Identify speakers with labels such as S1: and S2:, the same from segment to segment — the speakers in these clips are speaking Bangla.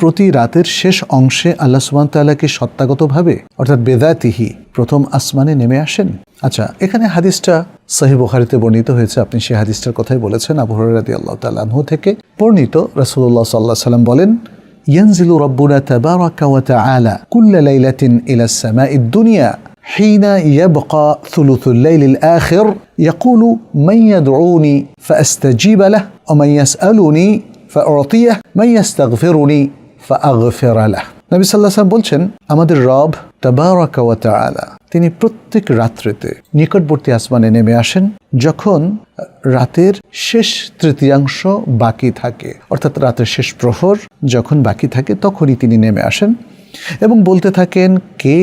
S1: প্রতি রাতের শেষ অংশে আল্লাহ সুবহানাহু ওয়া তাআলা কি সত্তাগতভাবে অর্থাৎ বেদাতিহি প্রথম আসমানে নেমে আসেন? আচ্ছা, এখানে হাদিসটা সহিহ বুখারীতে বর্ণিত হয়েছে। আপনি সেই হাদিসটার কথাই বলেছেন। আবু হুরায়রা রাদিয়াল্লাহু তাআলা আনহু থেকে বর্ণিত, রাসূলুল্লাহ সাল্লাল্লাহু আলাইহি ওয়াসাল্লাম বলেন, ইয়ানজিলু রাব্বুনা তাবারাকা ওয়া তাআলা কুল্লা লাইলাতিন ইলাস সামাঈদ দুনিয়া حين يبقى ثلث الليل الآخر يقول من يدعوني فأستجيب له ومن يسألني فأعطيه من يستغفرني فأغفر له। নবী সাল্লাল্লাহু আলাইহি ওয়াসাল্লাম বলছেন, আমাদের রব তাবারাকা ওয়া তাআলা তিনি প্রত্যেক রাত্রিতে নিকটবর্তী আসমানে নেমে আসেন যখন রাতের শেষ তৃতীয়াংশ বাকি থাকে, অর্থাৎ রাতের শেষ প্রহর যখন বাকি থাকে তখনই তিনি নেমে আসেন এবং বলতে থাকেন, কে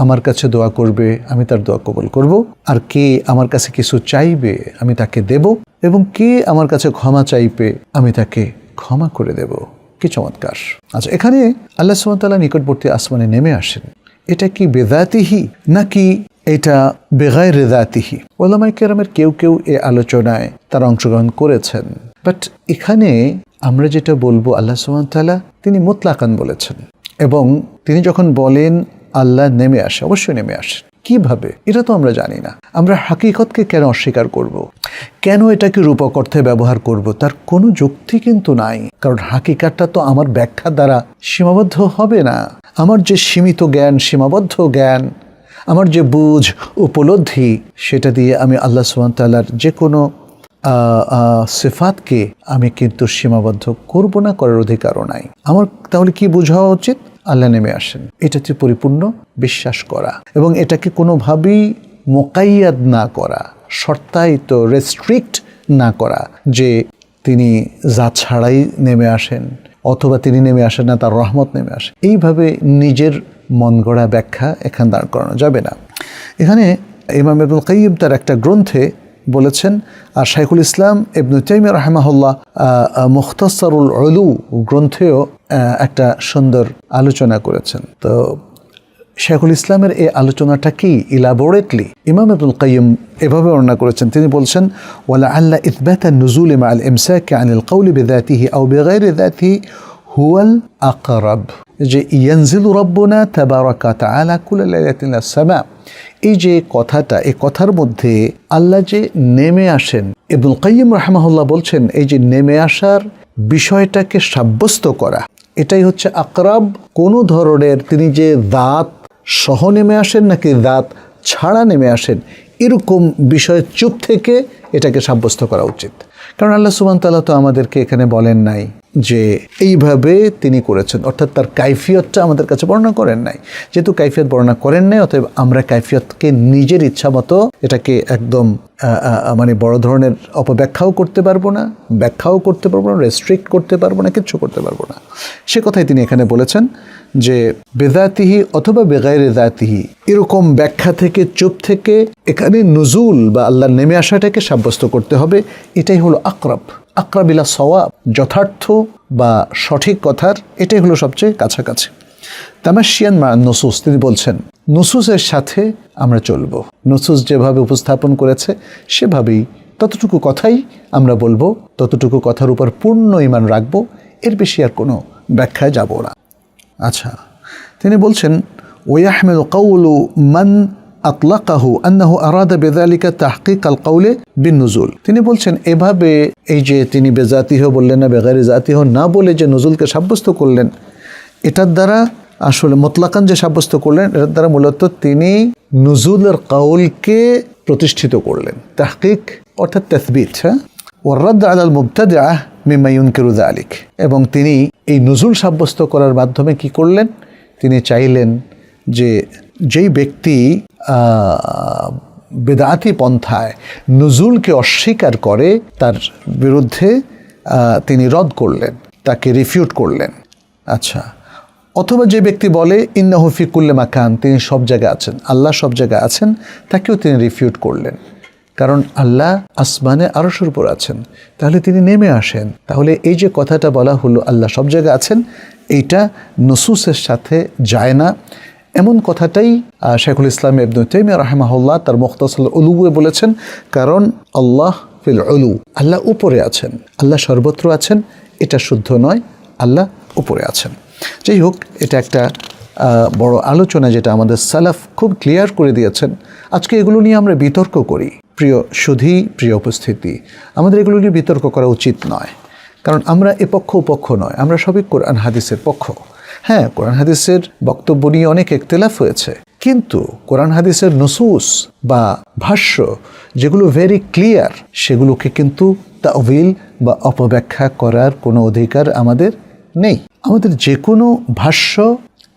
S1: আমার কাছে দোয়া করবে আমি তার দোয়া কবুল করব, আর কে আমার কাছে কিছু চাইবে আমি তাকে দেব, এবং কে আমার কাছে ক্ষমা চাইবে আমি তাকে ক্ষমা করে দেব। কি চমৎকার! আচ্ছা, এখানে আল্লাহ সুবহানাহু ওয়া তাআলা নিকটবর্তী আসমানে নেমে আসেন, এটা কি বেদাতিহি নাকি এটা বেগায়রে যাতিহি? উলামায়ে কেরামের কেউ কেউ এই আলোচনায় তারা অংশগ্রহণ করেছেন, বাট এখানে আমরা যেটা বলবো, আল্লাহ সুবহানাহু ওয়া তাআলা তিনি মুতলাকান বলেছেন, এবং তিনি যখন বলেন আল্লাহ নেমে আসে, অবশ্যই নেমে আসে। কিভাবে এটা তো আমরা জানি না। আমরা হাকিকতকে কেন অস্বীকার করব? কেন এটাকে রূপক অর্থে ব্যবহার করব? তার কোনো যুক্তি কিন্তু নাই, কারণ হাকিকতটা তো আমার ব্যাখ্যা দ্বারা সীমাবদ্ধ হবে না। আমার যে সীমিত জ্ঞান, সীমাবদ্ধ জ্ঞান, আমার যে বুঝ উপলব্ধি, সেটা দিয়ে আমি আল্লাহ সুবহানাহু ওয়া তাআলার যে কোনো সিফাতকে আমি কিন্তু সীমাবদ্ধ করব না, করার অধিকারও নাই আমার। তাহলে কি বোঝা উচিত? আল্লাহ নেমে আসেন, এটা হচ্ছে পরিপূর্ণ বিশ্বাস করা, এবং এটাকে কোনোভাবেই মোকাইয়াদ না করা, শর্তায়িত রেস্ট্রিক্ট না করা যে তিনি জাত ছাড়াই নেমে আসেন অথবা তিনি নেমে আসেন না, তার রহমত নেমে আসে। এইভাবে নিজের মন গড়া ব্যাখ্যা এখানে দাঁড় করানো যাবে না। এখানে ইমাম ইবনুল কাইয়্যিম তার একটা গ্রন্থে বলেছেন, আর শাইখুল ইসলাম ইবনু তাইমিয়া রাহিমাহুল্লাহ মুখতাসারুল উলু গ্রন্থেও একটা সুন্দর আলোচনা করেছেন। তো শাইখুল ইসলামের এই আলোচনাটা কি ইলাবোরেটলি ইমাম ইবনুল কাইয়্যিম এভাবে বর্ণনা করেছেন। তিনি বলছেন, ওয়ালা আল্লা ইথবাতান নুজুল মা'আল ইমসাকি আনিল কওলি বিযাতিহি আও বিগাইরি যাতিহি হুয়াল আকরাব, যে ইয়ানজিলু রাব্বুনা তাবারাকা তাআলা কুল্লা লাইলাতিন ইলাস সামা, এই যে কথাটা, এই কথার মধ্যে আল্লাহ যে নেমে আসেন, ইবনুল কাইয়্যিম রাহিমাহুল্লাহ বলছেন এই যে নেমে আসার বিষয়টাকে সাব্যস্ত করা, এটাই হচ্ছে আকরাব। কোনো ধরনের তিনি যে দাঁত সহ নেমে আসেন নাকি দাঁত ছাড়া নেমে আসেন, এরকম বিষয়ে চুপ থেকে এটাকে সাব্যস্ত করা উচিত। কারণ আল্লাহ সুবহানাহু ওয়া তাআলা তো আমাদেরকে এখানে বলেন নাই যে এইভাবে তিনি করেছেন, অর্থাৎ তার কাইফিয়তটা আমাদের কাছে বর্ণনা করেন নাই। যেহেতু কাইফিয়ত বর্ণনা করেন নাই, অতএব আমরা কাইফিয়তকে নিজের ইচ্ছা মতো এটাকে একদম মানে বড় ধরনের অপব্যাখ্যাও করতে পারবো না, ব্যাখ্যাও করতে পারবো না, রেস্ট্রিক্ট করতে পারবো না, কিচ্ছু করতে পারবো না। সে কথাই তিনি এখানে বলেছেন যে বেদাতিহি অথবা বেগাইরে যাতিহি, এরকম ব্যাখ্যা থেকে চুপ থেকে এখানে নুজুল বা আল্লাহর নেমে আসাটাকে সাব্যস্ত করতে হবে। এটাই হলো আকরাব, আকরাব ইলা সওয়াব, যথার্থ বা সঠিক কথার এটাই হলো সবচেয়ে কাছাকাছি। তামাশিয়ান মা নুসুস, তিনি বলছেন নুসুসের সাথে আমরা চলব, নুসুস যেভাবে উপস্থাপন করেছে সেভাবেই ততটুকু কথাই আমরা বলবো, ততটুকু কথার উপর পূর্ণ ঈমান রাখবো, এর বেশি আর কোনো ব্যাখ্যায় যাব না। আচ্ছা, তিনি বলছেন ওয়াহমিলু কাউলু মান আতলাকাহু আন্নাহু আরাদা বিযালিকা তাহকিক আল কাউলে বিন-নুজুল। তিনি বলছেন এভাবে এই যে তিনি বেজাতিহ বললেন না, বেগাইরে জাতিহ না বলে যে নুজুলকে সাব্যস্ত করলেন, এটার দ্বারা আসলে মুতলাকান যে সাব্যস্ত করলেন, এটার দ্বারা মূলত তিনি নুজুলের কাউলকে প্রতিষ্ঠিত করলেন, তাহকিক অর্থাৎ তাসবিত, ওয়ার-রাদ আলাল মুবতাদিআ মিম্মা ইউনকিরু যালিক। এবং তিনি এই নুজুল সাব্যস্ত করার মাধ্যমে কি করলেন? তিনি চাইলেন যে যেই ব্যক্তি বেদাতি পন্থায় নুজুলকে অস্বীকার করে তার বিরুদ্ধে তিনি রদ করলেন, তাকে রিফিউট করলেন। আচ্ছা, অথবা যে ব্যক্তি বলে ইন্নাহু ফি কুল্লি মাকান, তিনি সব জায়গায় আছেন, আল্লাহ সব জায়গায় আছেন, তাকেও তিনি রিফিউট করলেন। কারণ আল্লাহ আসমানে আরশের উপর আছেন, তাহলে তিনি নেমে আসেন। তাহলে এই যে কথাটা বলা হলো আল্লাহ সব জায়গায় আছেন, এইটা নুসুসের সাথে যায় না। এমন কথাটাই শাইখুল ইসলাম ইবনু তাইমিয়া রাহিমাহুল্লাহ তার মুখতাসারুল উলুয়ে বলেছেন। কারণ আল্লাহ ফিল উলু, আল্লাহ উপরে আছেন, আল্লাহ সর্বত্র আছেন, এটা শুদ্ধ নয়, আল্লাহ উপরে আছেন। যাই হোক, এটা একটা বড় আলোচনা যেটা আমাদের সালাফ খুব ক্লিয়ার করে দিয়েছেন। আজকে এগুলো নিয়ে আমরা বিতর্ক করি। প্রিয় সুধী, প্রিয় উপস্থিতি, আমাদের এগুলো নিয়ে বিতর্ক করা উচিত নয়, কারণ আমরা এ পক্ষ পক্ষ নয়, আমরা সবই কোরআন হাদিসের পক্ষ। হ্যাঁ, কোরআন হাদিসের বক্তব্য নিয়ে অনেক ইখতিলাফ হয়েছে, কিন্তু কোরআন হাদিসের নুসুস বা ভাষ্য যেগুলো ভেরি ক্লিয়ার, সেগুলোকে কিন্তু তাওয়িল বা অপব্যাখ্যা করার কোনো অধিকার আমাদের নেই। আমাদের যে কোনো ভাষ্য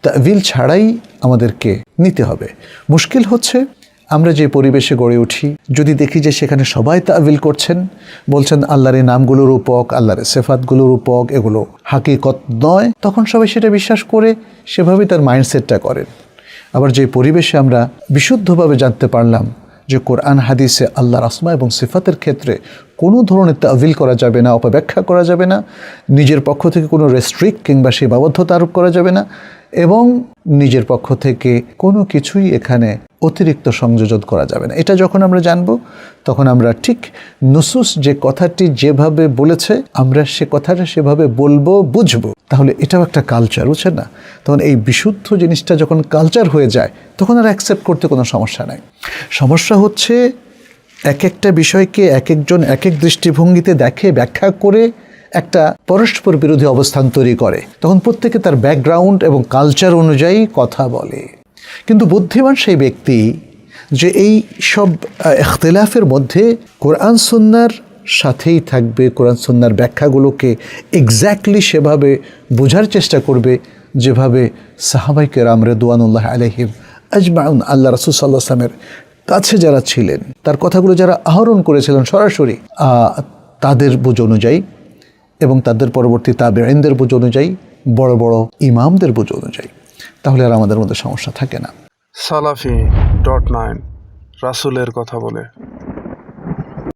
S1: তাওয়িল ছাড়াই আমাদেরকে নিতে হবে। মুশকিল হচ্ছে আমরা যে পরিবেশে গড়ে উঠি, যদি দেখি যে সেখানে সবাই তাওয়িল করছেন, বলছেন আল্লাহর এই নামগুলোর রূপক, আল্লাহর সিফাতগুলোর রূপক, এগুলো হাকিকত নয়, তখন সবাই সেটা বিশ্বাস করে সেভাবেই তার মাইন্ডসেটটা করেন। আবার যে পরিবেশে আমরা বিশুদ্ধভাবে জানতে পারলাম যে কোরআন হাদিসে আল্লাহর আসমা এবং সিফাতের ক্ষেত্রে কোনো ধরনের তাওয়িল করা যাবে না, অপব্যাখ্যা করা যাবে না, নিজের পক্ষ থেকে কোনো রেস্ট্রিক্ট কিংবা সীমাবদ্ধতা আরোপ করা যাবে না, এবং নিজের পক্ষ থেকে কোনো কিছুই এখানে অতিরিক্ত সংযোজন করা যাবে না। এটা যখন আমরা জানব, তখন আমরা ঠিক নুসুস যে কথাটি যেভাবে বলেছে আমরা সে কথাটা সেভাবে বলবো, বুঝবো। তাহলে এটাও একটা কালচার, বুঝছেন না? তখন এই বিশুদ্ধ জিনিসটা যখন কালচার হয়ে যায়, তখন আর অ্যাকসেপ্ট করতে কোনো সমস্যা নাই। সমস্যা হচ্ছে এক একটা বিষয়কে এক একজন এক এক দৃষ্টিভঙ্গিতে দেখে, ব্যাখ্যা করে একটা পরস্পর বিরোধী অবস্থান তৈরি করে। তখন প্রত্যেকে তার ব্যাকগ্রাউন্ড এবং কালচার অনুযায়ী কথা বলে। কিন্তু বুদ্ধিমান সেই ব্যক্তি যে এই সব ইখতিলাফের মধ্যে কোরআন সুন্নাহর সাথেই থাকবে, কোরআন সুন্নাহর ব্যাখ্যাগুলোকে এক্স্যাক্টলি সেভাবে বোঝার চেষ্টা করবে যেভাবে সাহাবায়ে কেরাম রিদওয়ানুল্লাহ আলাইহিম আজমাউন, আল্লাহ রাসূল সাল্লাল্লাহু আলাইহি ওয়াসাল্লামের কাছে যারা ছিলেন, তার কথাগুলো যারা আহরণ করেছিলেন সরাসরি, তাদের বুঝ অনুযায়ী এবং তাদের পরবর্তী তাবেঈনদের বুঝ অনুযায়ী, বড় বড় ইমামদের বুঝ অনুযায়ী, তাহলে আর আমাদের মধ্যে সমস্যা থাকে না।
S2: Salafi.9 রাসূলের কথা বলে।